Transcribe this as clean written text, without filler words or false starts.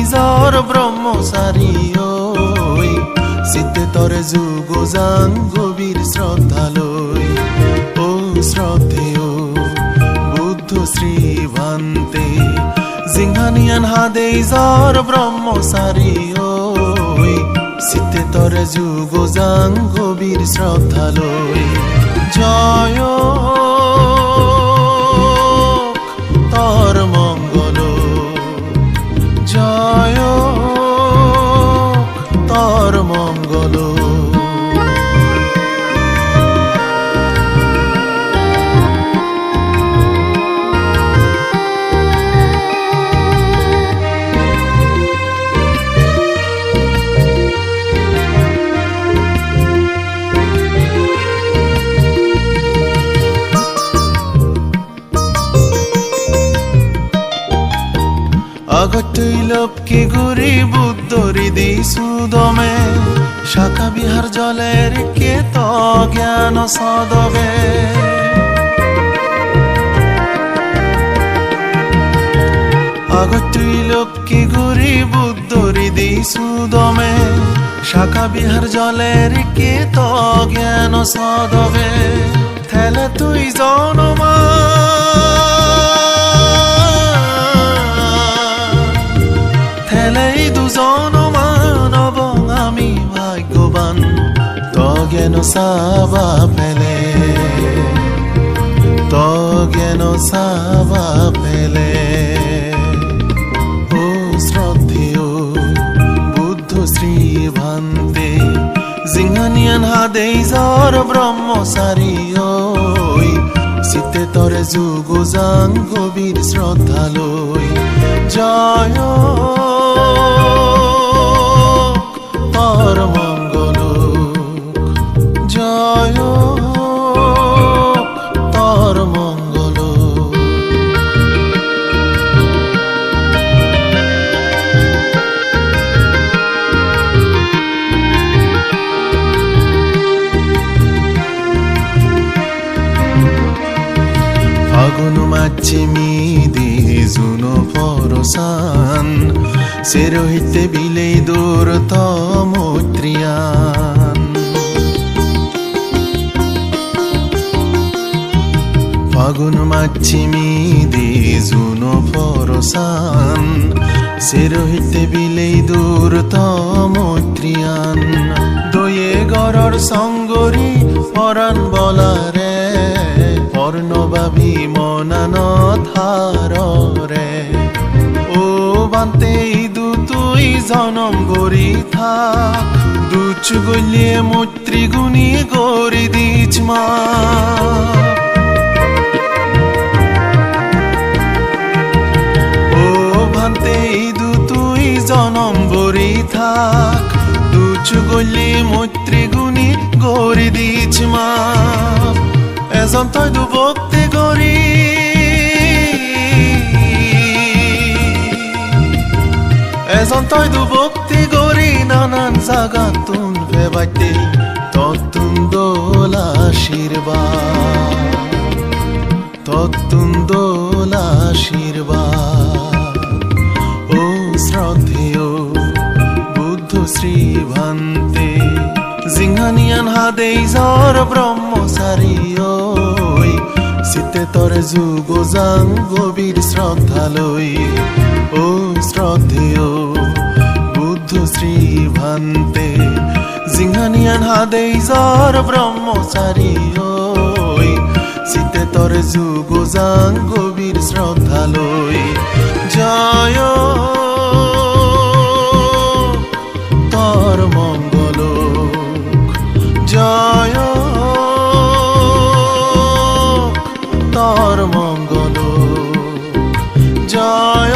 হাদেইজর ব্রহ্মচারী ওই চিত্তে তরে যুগ যাং গভীর শ্রদ্ধালয় ও শ্রদ্ধেয় বুদ্ধ শ্রী ভান্তে জিংহানিয়ান হাদেইজর ব্রহ্মচারী ওই চিত্তে তরে যুগ যাং গভীর শ্রদ্ধালয় জয় তর মঙ্গল জয় তর মঙ্গল আগটৈলপকে গুরি বুদ্ধ হৃদি সুদমে শাখা বিহার জলের কে তো জ্ঞান সদবে আগটৈলপকে গুরি বুদ্ধ হৃদি সুদমে শাখা বিহার জলের কে তো জ্ঞান সদবে থেলে তুই জনমা জনমান আমি ভাগ্যবান তজ্ঞান সাবা ফেলে তজ্ঞান সাবা ফেলে ও শ্রদ্ধেয় বুদ্ধ শ্রী ভান্তে জিংহানিয়ান হাদেইজর ব্রহ্মচারী ওই চিত্তে তরে যুগ যাং গভীর শ্রদ্ধালয় জয় তর মঙ্গল জয় তর মঙ্গল ফাগুন মাঝিমি দি জুন পরসান সে রহিতে বিলে দূর তমত্রিয়ান ফাগুন মাঝিমি দি জুন পরসান সে রহিতে বিলে দূর তমত্রিয়ান দয়ে গরর সঙ্গরি পরাণ বলারে পর্ণবাভি মনান ধার রে ও বান্তে ইদু তুই জনম গরি থাক দুচ গলিয়ে মৈত্রী গুনি গরি দিচ মা ও বান্তে ইদু তুই জনম গরি থাক দুচ গলিয়ে মৈত্রী গুনি গরি দিচ মা এজন তই দু ভক্তি গরি এজন তই দু ভক্তি গরি নানান জাগাত তুন ভেবাইতে তত্তুন দোল আশীর্বাদ তত্তুন দোল আশীর্বাদ ও শ্রদ্ধেয় বুদ্ধ শ্রী ভান্তে জিংহানিয়ান হাদেইজর ব্রহ্মচারী ওই চিত্তে তরে যুগ যাং গভীর শ্রদ্ধালয় ও শ্রদ্ধেয় বুদ্ধ শ্রী ভান্তে জিংহানিয়ান হাদেইজর ব্রহ্মচারী ওই চিত্তে তরে যুগ যাং গভীর শ্রদ্ধালয় জয় তর মঙ্গল জয় তর মঙ্গল জয়